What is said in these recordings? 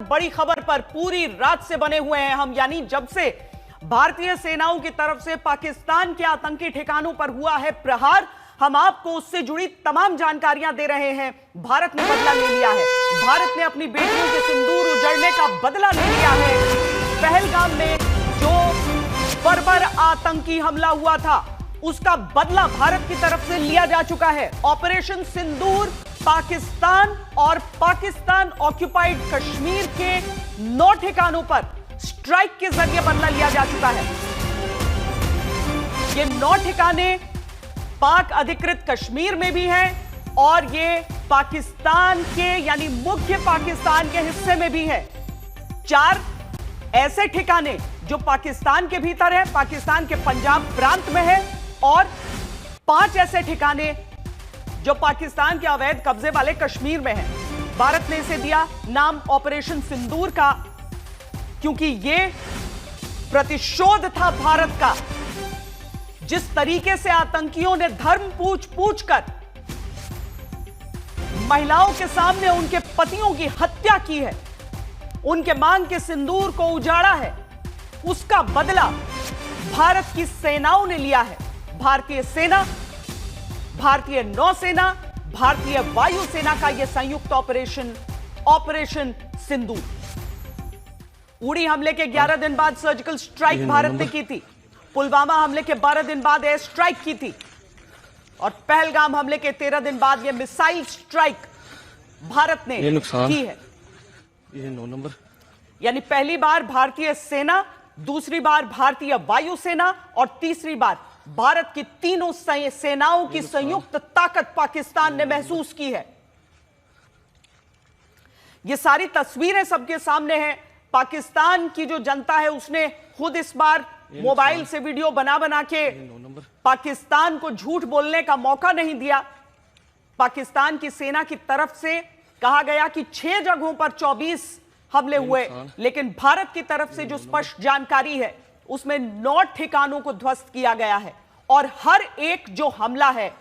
बड़ी खबर पर पूरी रात से बने हुए हैं हम, यानी जब से भारतीय सेनाओं की तरफ से पाकिस्तान के आतंकी ठिकानों पर हुआ है प्रहार, हम आपको उससे जुड़ी तमाम जानकारियां दे रहे हैं। भारत ने बदला ले लिया है, भारत ने अपनी बेटियों के सिंदूर उजड़ने का बदला ले लिया है। पहलगाम में जो बर्बर आतंकी हमला हुआ था उसका बदला भारत की तरफ से लिया जा चुका है। ऑपरेशन सिंदूर पाकिस्तान और पाकिस्तान ऑक्युपाइड कश्मीर के 9 ठिकानों पर स्ट्राइक के जरिए बदला लिया जा चुका है। ये 9 ठिकाने पाक अधिकृत कश्मीर में भी हैं और ये पाकिस्तान के यानी मुख्य पाकिस्तान के हिस्से में भी है। 4 ऐसे ठिकाने जो पाकिस्तान के भीतर है, पाकिस्तान के पंजाब प्रांत में है, और 5 ऐसे ठिकाने जो पाकिस्तान के अवैध कब्जे वाले कश्मीर में है। भारत ने इसे दिया नाम ऑपरेशन सिंदूर का, क्योंकि यह प्रतिशोध था भारत का। जिस तरीके से आतंकियों ने धर्म पूछ कर महिलाओं के सामने उनके पतियों की हत्या की है, उनके मांग के सिंदूर को उजाड़ा है, उसका बदला भारत की सेनाओं ने लिया है। भारतीय सेना, भारतीय नौसेना, भारतीय वायुसेना का यह संयुक्त ऑपरेशन सिंदूर। उड़ी हमले के 11 दिन बाद सर्जिकल स्ट्राइक भारत ने की थी, पुलवामा हमले के 12 दिन बाद एयर स्ट्राइक की थी, और पहलगाम हमले के 13 दिन बाद यह मिसाइल स्ट्राइक भारत ने की है। ये 9 नंबर, यानी पहली बार भारतीय सेना, दूसरी बार भारतीय वायुसेना और तीसरी बार भारत की तीनों सेनाओं की संयुक्त ताकत पाकिस्तान ने महसूस की है। ये सारी तस्वीरें सबके सामने हैं। पाकिस्तान की जो जनता है उसने खुद इस बार मोबाइल से वीडियो बना के पाकिस्तान को झूठ बोलने का मौका नहीं दिया। पाकिस्तान की सेना की तरफ से कहा गया कि 6 जगहों पर 24 हमले हुए, लेकिन भारत की तरफ से जो स्पष्ट जानकारी है उसमें 9 ठिकानों को ध्वस्त किया गया है, और हर एक जो हमला है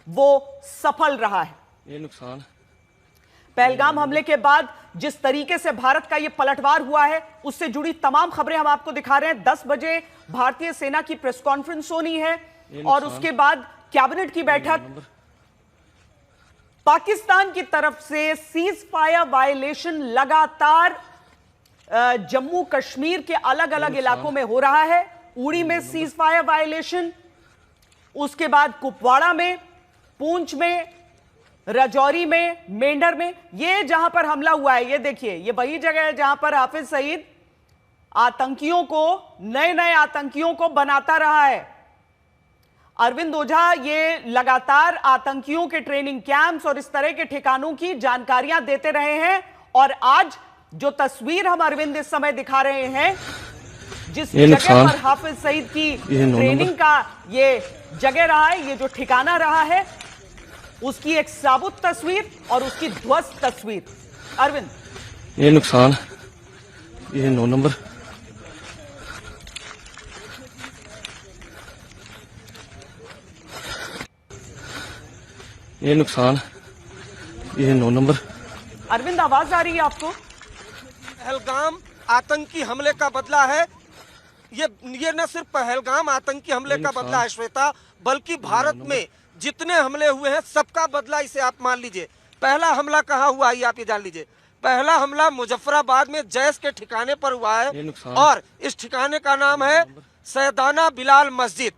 वो सफल रहा है। ये नुकसान पहलगाम हमले के बाद जिस तरीके से भारत का यह पलटवार हुआ है उससे जुड़ी तमाम खबरें हम आपको दिखा रहे हैं। 10 बजे भारतीय सेना की प्रेस कॉन्फ्रेंस होनी है और उसके बाद कैबिनेट की बैठक। पाकिस्तान की तरफ से सीज फायर वायलेशन लगातार जम्मू कश्मीर के अलग अलग इलाकों में हो रहा है। उड़ी में सीज फायर वायलेशन, उसके बाद कुपवाड़ा में, पूंछ में, राजौरी में, मेंढर में, ये जहां पर हमला हुआ है, ये देखिए, ये वही जगह है जहां पर हाफिज सईद आतंकियों को, नए आतंकियों को बनाता रहा है। अरविंद ओझा ये लगातार आतंकियों के ट्रेनिंग कैंप्स और इस तरह के ठिकानों की जानकारियां देते रहे हैं, और आज जो तस्वीर हम अरविंद इस समय दिखा रहे हैं, जिस जगह पर हाफिज सईद की ट्रेनिंग का ये जगह रहा है, ये जो ठिकाना रहा है, उसकी एक साबुत तस्वीर और उसकी ध्वस्त तस्वीर। अरविंद, ये नुकसान, ये 9 नंबर, ये नुकसान, ये 9 नंबर। अरविंद, आवाज आ रही है आपको? पहलगाम आतंकी हमले का बदला है। ये न सिर्फ पहलगाम आतंकी हमले का बदला है श्वेता, बल्कि भारत में जितने हमले हुए हैं सबका बदला इसे आप मान लीजिए। पहला हमला कहाँ हुआ ये आप ये जान लीजिए। पहला हमला मुजफ्फराबाद में जैश के ठिकाने पर हुआ है, और इस ठिकाने का नाम है सैयदाना बिलाल मस्जिद।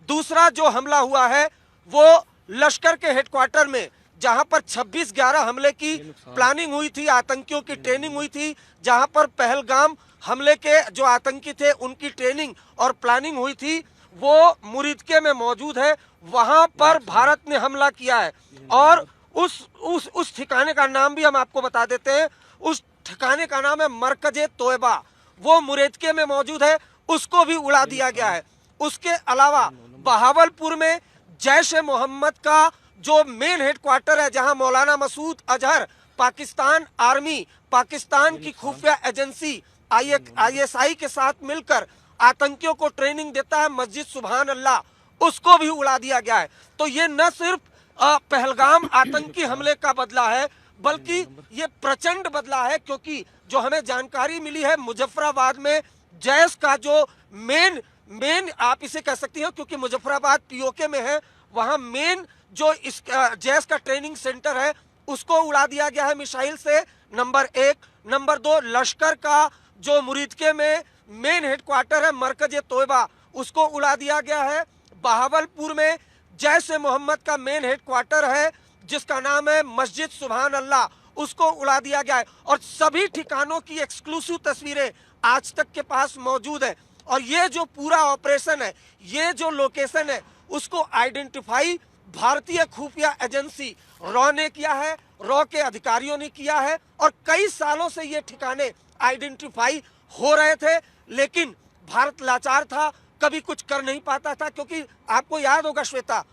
दूसरा जो हमला हुआ है वो लश्कर के हेडक्वार्टर में, जहां पर 26/11 हमले की प्लानिंग हुई थी, आतंकियों की ट्रेनिंग हुई थी, जहां पर पहलगाम हमले के जो आतंकी थे उनकी ट्रेनिंग और प्लानिंग हुई थी, वो मुरीदके में मौजूद है। वहां पर भारत ने हमला किया है, और उस ठिकाने का नाम भी हम आपको बता देते हैं। उस ठिकाने का नाम है मरकजे तोयबा, वो मुरीदके में मौजूद है, उसको भी उड़ा दिया गया है। उसके अलावा बहावलपुर में जैश ए मोहम्मद का जो मेन हेडक्वार्टर है, जहां मौलाना मसूद अजहर, पाकिस्तान आर्मी, पाकिस्तान की खुफिया एजेंसी ISI के साथ मिलकर आतंकियों को ट्रेनिंग देता है, मस्जिद सुभान अल्लाह, उसको भी उड़ा दिया गया है। तो ये न सिर्फ पहलगाम आतंकी हमले का बदला है, बल्कि ये प्रचंड बदला है, क्योंकि जो हमें जानकारी मिली है, मुजफ्फराबाद में जैश का जो मेन आप इसे कह सकती हैं, क्योंकि मुजफ्फराबाद पीओके में है, वहां मेन जो इस जैश का ट्रेनिंग सेंटर है उसको उड़ा दिया गया है मिसाइल से, नंबर 1। नंबर 2, लश्कर का जो मुरीदके में मेन हेडक्वार्टर है, मरकज तोयबा, उसको उड़ा दिया गया है। बहावलपुर में जैश ए मोहम्मद का मेन हेडक्वार्टर है जिसका नाम है मस्जिद सुभान अल्लाह, उसको उड़ा दिया गया है। और सभी ठिकानों की एक्सक्लूसिव तस्वीरें आज तक के पास मौजूद है। और ये जो पूरा ऑपरेशन है, ये जो लोकेशन है, उसको आइडेंटिफाई भारतीय खुफिया एजेंसी रॉ ने किया है, रॉ के अधिकारियों ने किया है। और कई सालों से ये ठिकाने आइडेंटिफाई हो रहे थे, लेकिन भारत लाचार था, कभी कुछ कर नहीं पाता था। क्योंकि आपको याद होगा श्वेता,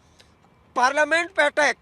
पार्लियामेंट पे अटैक,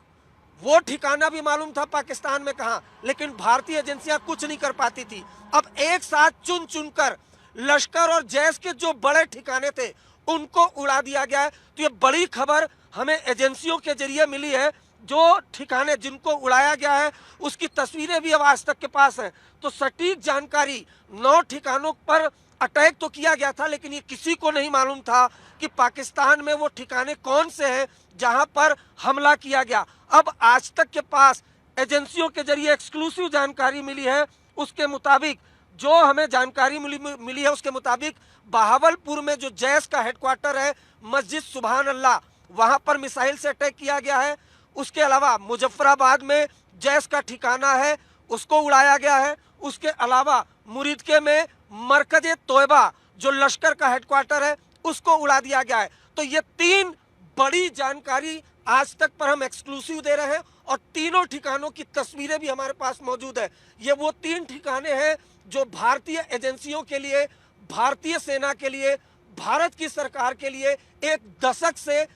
वो ठिकाना भी मालूम था पाकिस्तान में कहां, लेकिन भारतीय एजेंसियां कुछ नहीं कर पाती थी। अब एक साथ चुन चुनकर लश्कर और जैश के जो बड़े ठिकाने थे उनको उड़ा दिया गया है। तो ये बड़ी खबर हमें एजेंसियों के जरिए मिली है। जो ठिकाने जिनको उड़ाया गया है उसकी तस्वीरें भी अब आज तक के पास हैं। तो सटीक जानकारी, 9 ठिकानों पर अटैक तो किया गया था, लेकिन ये किसी को नहीं मालूम था कि पाकिस्तान में वो ठिकाने कौन से हैं जहां पर हमला किया गया। अब आज तक के पास एजेंसियों के जरिए एक्सक्लूसिव जानकारी मिली है, उसके मुताबिक जो हमें जानकारी मिली है उसके मुताबिक बहावलपुर में जो जैश का हेडक्वार्टर है, मस्जिद सुभान अल्लाह, वहां पर मिसाइल से अटैक किया गया है। उसके अलावा मुजफ्फराबाद में जैश का ठिकाना है, उसको उड़ाया गया है। उसके अलावा मुरीदके में मरकज तोयबा जो लश्कर का हेडक्वार्टर है उसको उड़ा दिया गया है। तो ये 3 बड़ी जानकारी आज तक पर हम एक्सक्लूसिव दे रहे हैं और तीनों ठिकानों की तस्वीरें भी हमारे पास मौजूद है। ये वो 3 ठिकाने हैं जो भारतीय एजेंसियों के लिए, भारतीय सेना के लिए, भारत की सरकार के लिए एक दशक से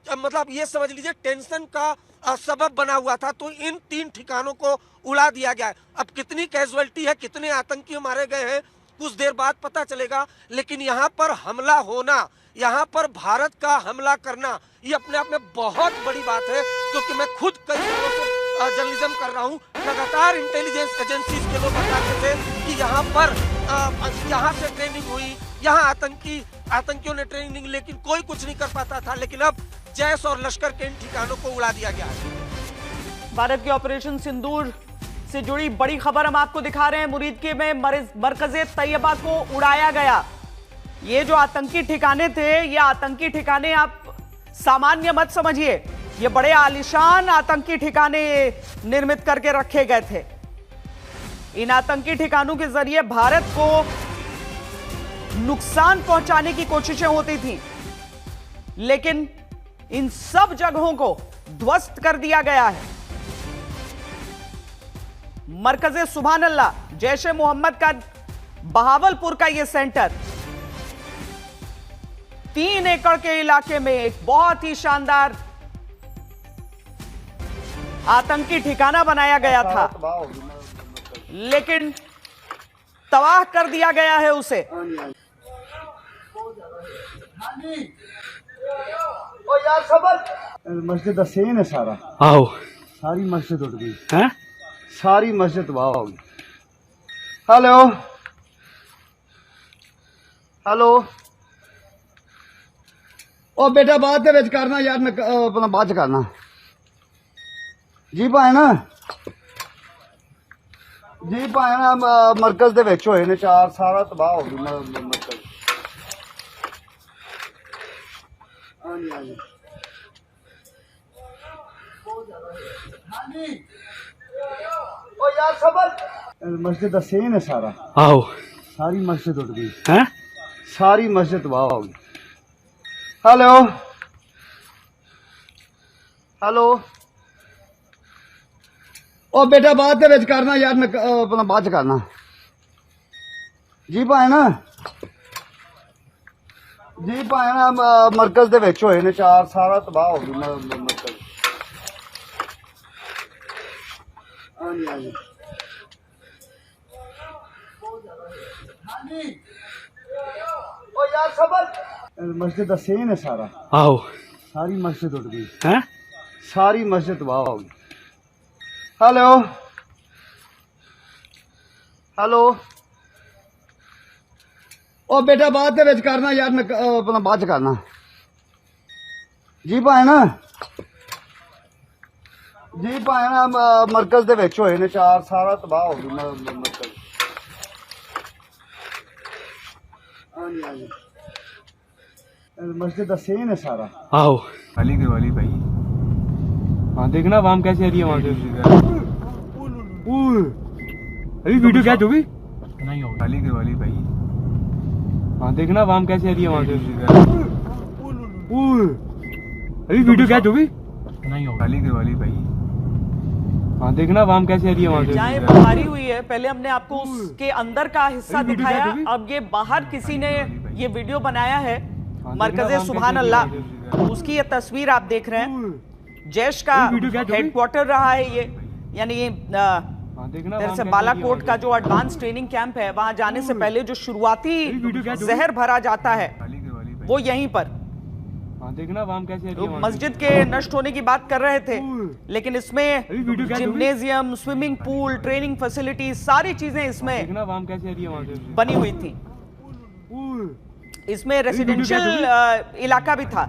मतलब ये समझ लीजिए टेंशन का सबब बना हुआ था। तो इन 3 ठिकानों को उड़ा दिया गया है। अब कितनी कैजुअल्टी है, कितने आतंकी मारे गए हैं, कुछ देर बाद पता चलेगा। लेकिन यहाँ पर हमला होना, यहाँ पर भारत का हमला करना, ये अपने आप में बहुत बड़ी बात है। क्योंकि मैं खुद कई सालों से जर्नलिज्म कर रहा हूँ, लगातार इंटेलिजेंस एजेंसीज के लोग बताते थे कि यहाँ पर यहाँ से ट्रेनिंग हुई, यहाँ आतंकियों ने ट्रेनिंग, लेकिन कोई कुछ नहीं कर पाता था। लेकिन अब जैश और लश्कर के इन ठिकानों को उड़ा दिया गया है। भारत के ऑपरेशन सिंदूर से जुड़ी बड़ी खबर हम आपको दिखा रहे हैं। मुरीदके में मरकज़े तैयबा को उड़ाया गया। ये जो आतंकी ठिकाने थे, ये आतंकी ठिकाने आप सामान्य मत समझिए, ये बड़े आलीशान आतंकी ठिकाने निर्मित करके रखे गए थे। इन आतंकी ठिकानों के जरिए भारत को नुकसान पहुंचाने की कोशिशें होती थी, लेकिन इन सब जगहों को ध्वस्त कर दिया गया है। मरकज़े सुभान अल्लाह, जैश ए मोहम्मद का बहावलपुर का यह सेंटर 3 एकड़ के इलाके में एक बहुत ही शानदार आतंकी ठिकाना बनाया गया था, लेकिन तबाह कर दिया गया है उसे। मस्जिद का सीन है सारा, आओ सारी मस्जिद उठ गई हैं, सारी मस्जिद तबाह हो गई। हेलो हेलो, ओ बेटा बाद दे विच करना यार, मैं अपना बाद च करना जी। भाए ना जी, भाए ना मरकज दे विच होए ने 4, सारा तबाह हो गई मरकज। हाँ जी हाँ जी हाँ जी, ओ यार सबर, मस्जिद का सीन है सारा, आओ सारी मस्जिद उठ गई हैं, सारी मस्जिद तबाह हो गई। हेलो हेलो, ओ बेटा बाद दे विच करना यार, मैं अपना बाद च करना जी। भाए ना जी, भाए ना मरकज दे विच होए ने 4, सारा तबाह हो गई मरकज। हाँ जी हाँ जी हाँ जी, ओ यार सबर, मस्जिद का सीन है सारा, आओ सारी मस्जिद उठ गई हैं, सारी मस्जिद तबाह हो गई। हेलो हेलो ओ बेटा बाद ਦੇ ਵਿੱਚ ਕਰਨਾ ਯਾਰ ਮੈਂ ਆਪਣਾ ਬਾਅਦ ਚ ਕਰਨਾ ਜੀ ਭਾਏ ਨਾ ਜੀ ਭਾਏ ਨਾ ਮਰਕਜ਼ ਦੇ ਵਿੱਚ ਹੋਏ ਨੇ 4 ਸਾਰਾ ਤਬਾਹ ਹੋ ਗਿਆ ਮਰਕਜ਼ ਹਾਂਜੀ ਹਾਂਜੀ मस्जिद का सेन है सारा आओ वाली के वाली भाई हाँ देखना वाम कैसे आ रही है वहाँ से अभी वीडियो क्या जो भी नहीं होगा वाली के वाली भाई हाँ देखना वाम कैसे आ रही है वहाँ से अभी वीडियो क्या जो भी नहीं होगा वाली के वाली भाई हाँ देखना वाम कैसे आ रही है वहाँ से जहाँ ये बमबारी हुई है पहले हमने आपको उसके अंदर का हिस्सा दिखाया, अब ये बाहर किसी ने ये वीडियो बनाया है मरकज़े सुभान अल्लाह, उसकी ये तस्वीर आप देख रहे हैं। जैश का हेडक्वार्टर रहा है ये, यानी ये से बालाकोट का जो एडवांस ट्रेनिंग कैंप है, वहां जाने से पहले जो शुरुआती जहर भरा जाता है वो यहीं पर। देखना वाम कैसे लोग मस्जिद के नष्ट होने की बात कर रहे थे, लेकिन इसमें gymnasium, swimming pool, training facility, सारी चीजें इसमें वाम कैसे बनी हुई थी। इसमें रेसिडेंशियल इलाका भी था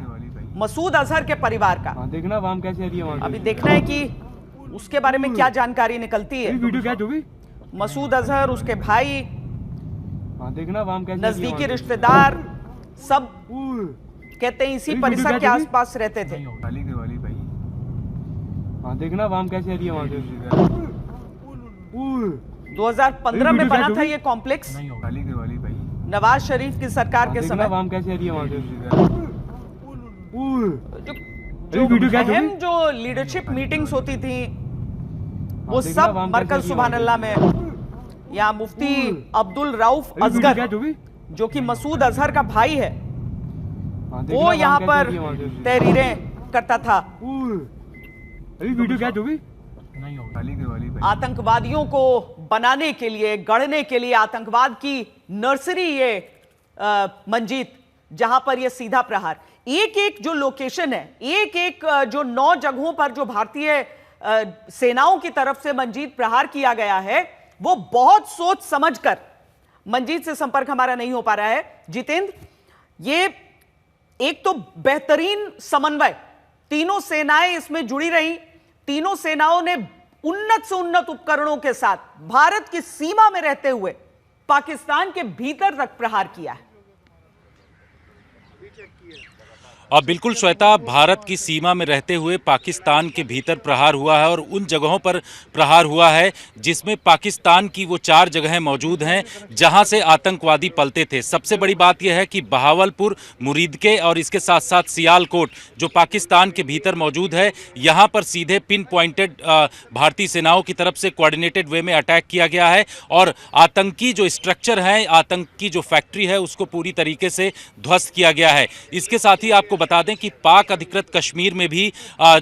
मसूद अजहर के परिवार का। देखना वाम कैसे अभी देखना है कि उसके बारे में क्या जानकारी निकलती है। वीडियो क्या जो भी मसूद अजहर, उसके भाई, देखना वाम कैसे नजदीकी रिश्तेदार सब कहते हैं इसी परिसर के आसपास रहते थे। वाली के वाली भाई देखना वाम कैसे 2015 में बना था ये कॉम्प्लेक्स वाली के वाली भाई नवाज शरीफ की सरकार के समय। वाम कैसे जो अहम जो लीडरशिप मीटिंग्स होती थी वो सब मरकज सुभान अल्लाह में। यहाँ मुफ्ती अब्दुल रऊफ असगर जो कि मसूद अजहर का भाई है, वो यहाँ पर तहरीरें करता था। वीडियो क्या जो भी आतंकवादियों को बनाने के लिए, गढ़ने के लिए आतंकवाद की नर्सरी ये मंजीत, जहां पर ये सीधा प्रहार, एक एक जो लोकेशन है, एक एक जो 9 जगहों पर जो भारतीय सेनाओं की तरफ से मंजीत प्रहार किया गया है, वो बहुत सोच समझकर। मंजीत से संपर्क हमारा नहीं हो पा रहा है। जितेंद्र, ये एक तो बेहतरीन समन्वय, तीनों सेनाएं इसमें जुड़ी रही, तीनों सेनाओं ने उन्नत से उन्नत उपकरणों के साथ भारत की सीमा में रहते हुए पाकिस्तान के भीतर तक प्रहार किया है। और बिल्कुल श्वेता, भारत की सीमा में रहते हुए पाकिस्तान के भीतर प्रहार हुआ है और उन जगहों पर प्रहार हुआ है जिसमें पाकिस्तान की वो 4 जगहें मौजूद हैं जहां से आतंकवादी पलते थे। सबसे बड़ी बात यह है कि बहावलपुर, मुरीदके और इसके साथ साथ सियालकोट जो पाकिस्तान के भीतर मौजूद है, यहाँ पर सीधे पिन पॉइंटेड भारतीय सेनाओं की तरफ से कोऑर्डिनेटेड वे में अटैक किया गया है और आतंकी जो स्ट्रक्चर है, आतंकी जो फैक्ट्री है, उसको पूरी तरीके से ध्वस्त किया गया है। इसके साथ ही आपको बता दें कि पाक अधिकृत कश्मीर में भी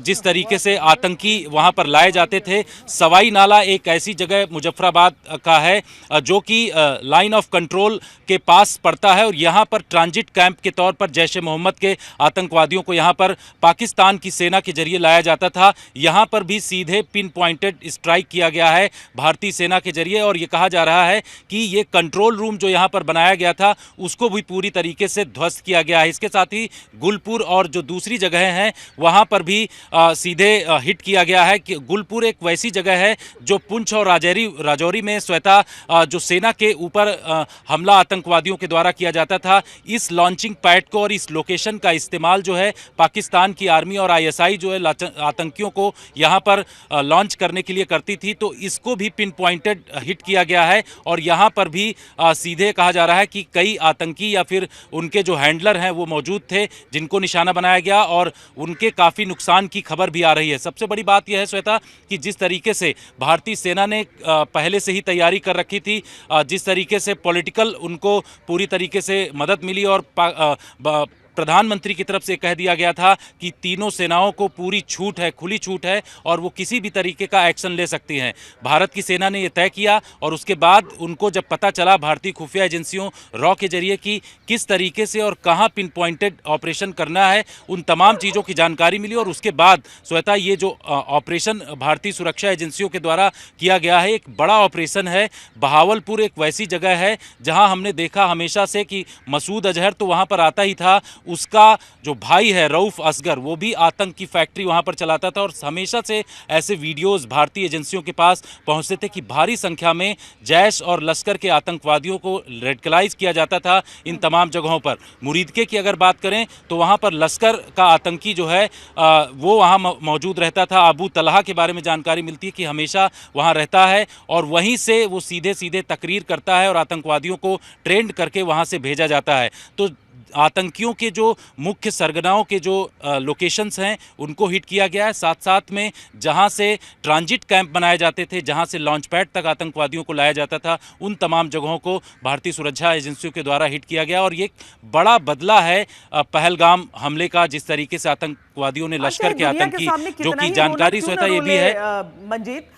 जिस तरीके से आतंकी वहां पर लाए जाते थे, सवाई नाला एक ऐसी जगह मुजफ्फराबाद का है जो कि लाइन ऑफ कंट्रोल के पास पड़ता है और यहां पर ट्रांजिट कैंप के तौर पर जैश ए मोहम्मद के आतंकवादियों को यहां पर पाकिस्तान की सेना के जरिए लाया जाता था। यहां पर भी सीधे पिन पॉइंटेड स्ट्राइक किया गया है भारतीय सेना के जरिए और ये कहा जा रहा है कि ये कंट्रोल रूम जो यहां पर बनाया गया था उसको भी पूरी तरीके से ध्वस्त किया गया है। इसके साथ ही गुलपुर और जो दूसरी जगह हैं वहां पर भी सीधे हिट किया गया है कि गुलपुर एक वैसी जगह है जो पुंछ और राजौरी में श्वेता जो सेना के ऊपर हमला आतंकवादियों के द्वारा किया जाता था। इस लॉन्चिंग पैड को और इस लोकेशन का इस्तेमाल जो है पाकिस्तान की आर्मी और ISI जो है आतंकियों को यहां पर लॉन्च करने के लिए करती थी, तो इसको भी पिन पॉइंटेड हिट किया गया है और यहां पर भी सीधे कहा जा रहा है कि कई आतंकी या फिर उनके जो हैंडलर हैं वो मौजूद थे जिनको निशाना बनाया गया और उनके काफ़ी नुकसान की खबर भी आ रही है। सबसे बड़ी बात यह है श्वेता कि जिस तरीके से भारतीय सेना ने पहले से ही तैयारी कर रखी थी, जिस तरीके से पॉलिटिकल उनको पूरी तरीके से मदद मिली और प्रधानमंत्री की तरफ से कह दिया गया था कि तीनों सेनाओं को पूरी छूट है, खुली छूट है और वो किसी भी तरीके का एक्शन ले सकती हैं। भारत की सेना ने यह तय किया और उसके बाद उनको जब पता चला भारतीय खुफिया एजेंसियों रॉ के जरिए कि किस तरीके से और कहां पिन पॉइंटेड ऑपरेशन करना है, उन तमाम चीज़ों की जानकारी मिली और उसके बाद श्वेता ये जो ऑपरेशन भारतीय सुरक्षा एजेंसियों के द्वारा किया गया है, एक बड़ा ऑपरेशन है। बहावलपुर एक वैसी जगह है जहां हमने देखा हमेशा से कि मसूद अजहर तो वहां पर आता ही था, उसका जो भाई है रऊफ असगर वो भी आतंक की फैक्ट्री वहां पर चलाता था और हमेशा से ऐसे वीडियोस भारतीय एजेंसियों के पास पहुंचते थे कि भारी संख्या में जैश और लश्कर के आतंकवादियों को रेडिकलाइज किया जाता था इन तमाम जगहों पर। मुरीदके की अगर बात करें तो वहां पर लश्कर का आतंकी जो है वो वहां मौजूद रहता था। अबू तलहा के बारे में जानकारी मिलती है कि हमेशा वहां रहता है और वहीं से वो सीधे सीधे तकरीर करता है और आतंकवादियों को ट्रेंड करके वहां से भेजा जाता है। तो आतंकियों के जो मुख्य सरगनाओं के जो लोकेशंस हैं उनको हिट किया गया है। साथ साथ में जहां से ट्रांजिट कैंप बनाए जाते थे, जहां से लॉन्च पैड तक आतंकवादियों को लाया जाता था, उन तमाम जगहों को भारतीय सुरक्षा एजेंसियों के द्वारा हिट किया गया और ये बड़ा बदला है पहलगाम हमले का, जिस तरीके से आतंकवादियों ने लश्कर के आतंकी, जो कि जानकारी श्वेता ये भी है मंजीत